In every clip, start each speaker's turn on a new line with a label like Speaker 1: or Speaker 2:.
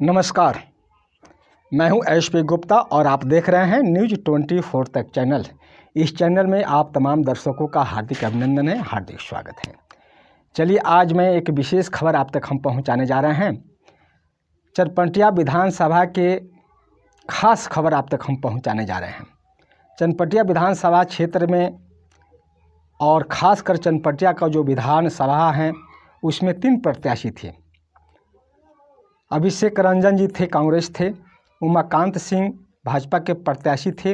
Speaker 1: नमस्कार, मैं हूं एच.पी. गुप्ता और आप देख रहे हैं न्यूज़ 24 तक चैनल। इस चैनल में आप तमाम दर्शकों का हार्दिक अभिनंदन है, हार्दिक स्वागत है। चलिए आज मैं एक विशेष खबर आप तक हम पहुंचाने जा रहे हैं। चनपटिया विधानसभा के खास खबर आप तक हम पहुंचाने जा रहे हैं। चनपटिया विधानसभा क्षेत्र में और ख़ासकर चनपटिया का जो विधानसभा है उसमें 3 प्रत्याशी थे। अभिषेक रंजन जी थे, कांग्रेस थे। उमाकांत सिंह भाजपा के प्रत्याशी थे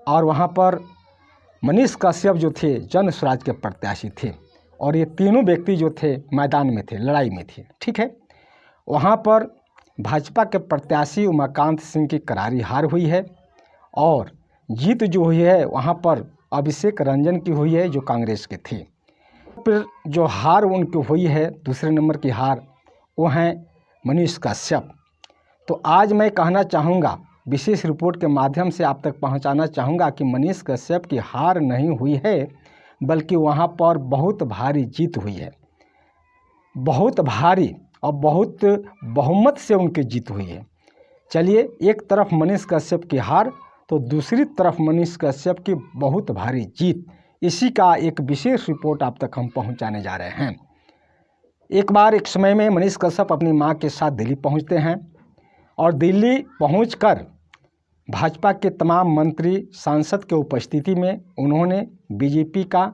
Speaker 1: और वहाँ पर मनीष कश्यप जो थे जन स्वराज के प्रत्याशी थे। और ये तीनों व्यक्ति जो थे मैदान में थे, लड़ाई में थे। ठीक है, वहाँ पर भाजपा के प्रत्याशी उमाकांत सिंह की करारी हार हुई है और जीत जो हुई है वहाँ पर अभिषेक रंजन की हुई है जो कांग्रेस के थे। फिर जो हार उनकी हुई है, दूसरे नंबर की हार, वो हैं मनीष कश्यप। तो आज मैं कहना चाहूँगा, विशेष रिपोर्ट के माध्यम से आप तक पहुँचाना चाहूँगा कि मनीष कश्यप की हार नहीं हुई है बल्कि वहाँ पर बहुत भारी जीत हुई है। बहुत भारी और बहुत बहुमत से उनकी जीत हुई है। चलिए, एक तरफ मनीष कश्यप की हार तो दूसरी तरफ मनीष कश्यप की बहुत भारी जीत, इसी का एक विशेष रिपोर्ट आप तक हम पहुँचाने जा रहे हैं। एक बार एक समय में मनीष कश्यप अपनी मां के साथ दिल्ली पहुंचते हैं और दिल्ली पहुंचकर भाजपा के तमाम मंत्री सांसद के उपस्थिति में उन्होंने बीजेपी का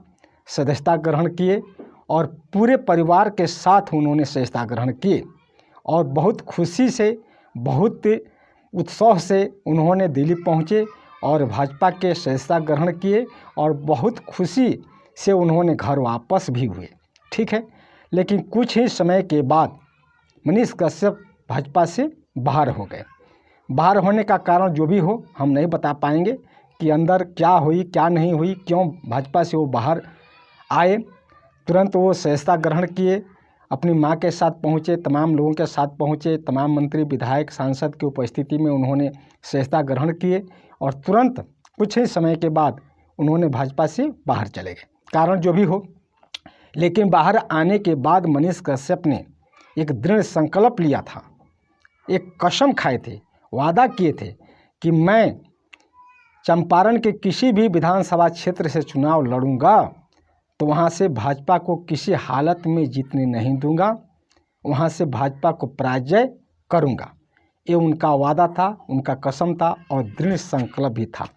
Speaker 1: सदस्यता ग्रहण किए और पूरे परिवार के साथ उन्होंने सदस्यता ग्रहण किए और बहुत खुशी से, बहुत उत्साह से उन्होंने दिल्ली पहुंचे और भाजपा के सदस्यता ग्रहण किए और बहुत खुशी से उन्होंने घर वापस भी हुए। ठीक है, लेकिन कुछ ही समय के बाद मनीष कश्यप भाजपा से बाहर हो गए। बाहर होने का कारण जो भी हो हम नहीं बता पाएंगे कि अंदर क्या हुई क्या नहीं हुई, क्यों भाजपा से वो बाहर आए। तुरंत वो सदस्यता ग्रहण किए, अपनी मां के साथ पहुंचे, तमाम लोगों के साथ पहुंचे, तमाम मंत्री विधायक सांसद की उपस्थिति में उन्होंने सदस्यता ग्रहण किए और तुरंत कुछ ही समय के बाद उन्होंने भाजपा से बाहर चले गए, कारण जो भी हो। लेकिन बाहर आने के बाद मनीष कश्यप ने एक दृढ़ संकल्प लिया था, एक कसम खाए थे, वादा किए थे कि मैं चंपारण के किसी भी विधानसभा क्षेत्र से चुनाव लड़ूंगा तो वहां से भाजपा को किसी हालत में जीतने नहीं दूंगा, वहां से भाजपा को पराजय करूंगा। ये उनका वादा था, उनका कसम था और दृढ़ संकल्प भी था।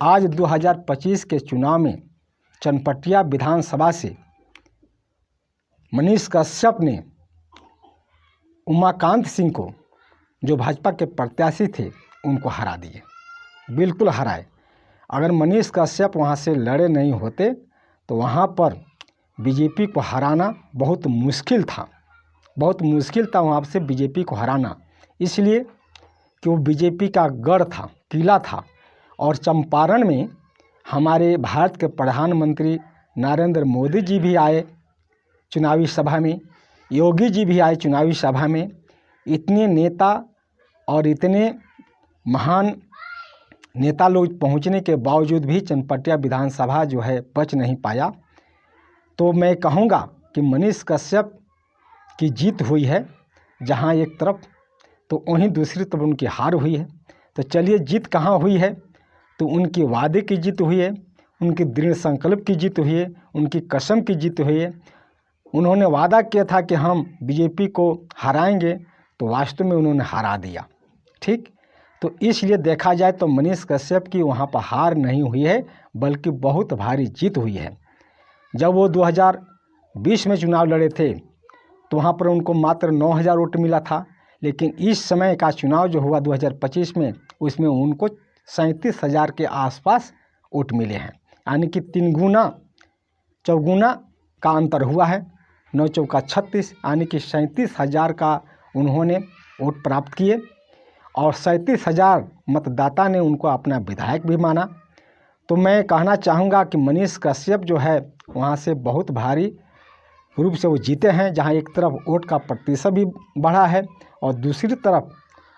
Speaker 1: आज 2025 के चुनाव में चनपटिया विधानसभा से मनीष कश्यप ने उमाकांत सिंह को, जो भाजपा के प्रत्याशी थे, उनको हरा दिए, बिल्कुल हराए। अगर मनीष कश्यप वहां से लड़े नहीं होते तो वहां पर बीजेपी को हराना बहुत मुश्किल था, बहुत मुश्किल था वहां से बीजेपी को हराना, इसलिए कि वो बीजेपी का गढ़ था, किला था। और चंपारण में हमारे भारत के प्रधानमंत्री नरेंद्र मोदी जी भी आए चुनावी सभा में, योगी जी भी आए चुनावी सभा में। इतने नेता और इतने महान नेता लोग पहुंचने के बावजूद भी चनपटिया विधानसभा जो है बच नहीं पाया। तो मैं कहूँगा कि मनीष कश्यप की जीत हुई है जहां एक तरफ, तो वहीं दूसरी तरफ उनकी हार हुई है। तो चलिए, जीत कहाँ हुई है? तो उनके वादे की जीत हुई है, उनके दृढ़ संकल्प की जीत हुई है, उनकी कसम की जीत हुई है। उन्होंने वादा किया था कि हम बीजेपी को हराएंगे, तो वास्तव में उन्होंने हरा दिया। ठीक, तो इसलिए देखा जाए तो मनीष कश्यप की वहाँ पर हार नहीं हुई है बल्कि बहुत भारी जीत हुई है। जब वो 2020 में चुनाव लड़े थे तो वहाँ पर उनको मात्र 9,000 वोट मिला था, लेकिन इस समय का चुनाव जो हुआ 2025 में, उसमें उनको 37,000 के आसपास वोट मिले हैं, यानी कि 3 गुना चौगुना का अंतर हुआ है। 9 चौका 36, यानी कि 37,000 का उन्होंने वोट प्राप्त किए और 37,000 मतदाता ने उनको अपना विधायक भी माना। तो मैं कहना चाहूँगा कि मनीष कश्यप जो है वहाँ से बहुत भारी रूप से वो जीते हैं, जहाँ एक तरफ वोट का प्रतिशत भी बढ़ा है और दूसरी तरफ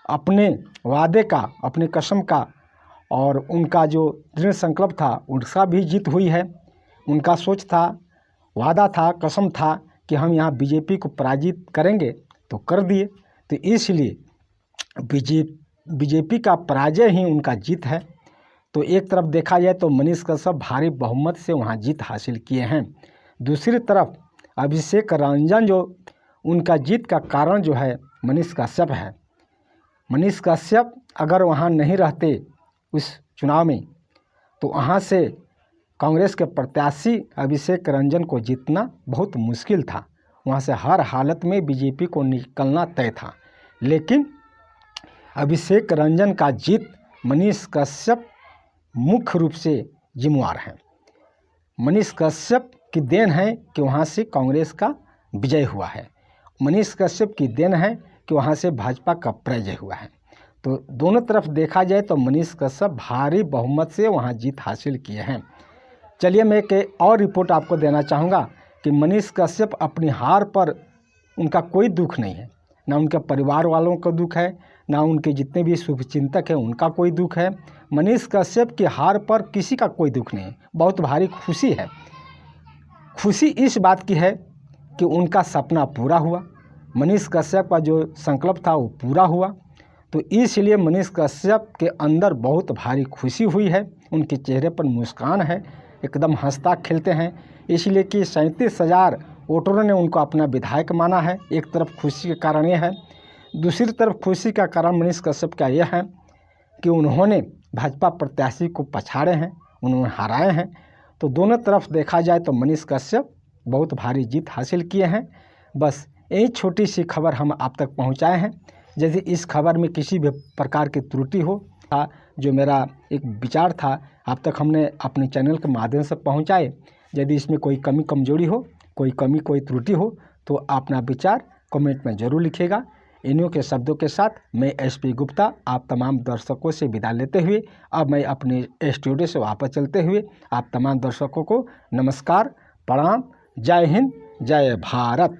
Speaker 1: अपने वादे का, अपने कसम का और उनका जो दृढ़ संकल्प था उसका भी जीत हुई है। उनका सोच था, वादा था, कसम था कि हम यहाँ बीजेपी को पराजित करेंगे, तो कर दिए। तो इसलिए बीजेपी का पराजय ही उनका जीत है। तो एक तरफ देखा जाए तो मनीष कश्यप भारी बहुमत से वहाँ जीत हासिल किए हैं। दूसरी तरफ अभिषेक रंजन जो उनका जीत का कारण जो है मनीष कश्यप है। मनीष कश्यप अगर वहाँ नहीं रहते उस चुनाव में तो वहाँ से कांग्रेस के प्रत्याशी अभिषेक रंजन को जीतना बहुत मुश्किल था। वहाँ से हर हालत में बीजेपी को निकलना तय था। लेकिन अभिषेक रंजन का जीत मनीष कश्यप मुख्य रूप से जिम्मेवार हैं। मनीष कश्यप की देन है कि वहाँ से कांग्रेस का विजय हुआ है। मनीष कश्यप की देन है कि वहाँ से भाजपा का पराजय हुआ है। तो दोनों तरफ देखा जाए तो मनीष कश्यप भारी बहुमत से वहाँ जीत हासिल किए हैं। चलिए मैं एक और रिपोर्ट आपको देना चाहूँगा कि मनीष कश्यप अपनी हार पर उनका कोई दुख नहीं है, ना उनके परिवार वालों का दुख है, ना उनके जितने भी शुभचिंतक हैं उनका कोई दुख है। मनीष कश्यप की हार पर किसी का कोई दुख नहीं है, बहुत भारी खुशी है। खुशी इस बात की है कि उनका सपना पूरा हुआ, मनीष कश्यप का जो संकल्प था वो पूरा हुआ। तो इसलिए मनीष कश्यप के अंदर बहुत भारी खुशी हुई है, उनके चेहरे पर मुस्कान है, एकदम हंसता खेलते हैं। इसलिए कि 37,000 वोटरों ने उनको अपना विधायक माना है। एक तरफ खुशी के कारण यह है, दूसरी तरफ खुशी का कारण मनीष कश्यप का यह है कि उन्होंने भाजपा प्रत्याशी को पछाड़े हैं, उन्होंने हराए हैं। तो दोनों तरफ देखा जाए तो मनीष कश्यप बहुत भारी जीत हासिल किए हैं। बस यही छोटी सी खबर हम आप तक पहुंचाए हैं। यदि इस खबर में किसी भी प्रकार की त्रुटि हो, जो मेरा एक विचार था आप तक हमने अपने चैनल के माध्यम से पहुंचाए। यदि इसमें कोई कमी कमजोरी हो, कोई त्रुटि हो तो अपना विचार कमेंट में ज़रूर लिखिएगा। इन्हीं के शब्दों के साथ मैं एसपी गुप्ता आप तमाम दर्शकों से विदा लेते हुए अब मैं अपने स्टूडियो से वापस चलते हुए आप तमाम दर्शकों को नमस्कार, प्रणाम, जय हिंद, जय भारत।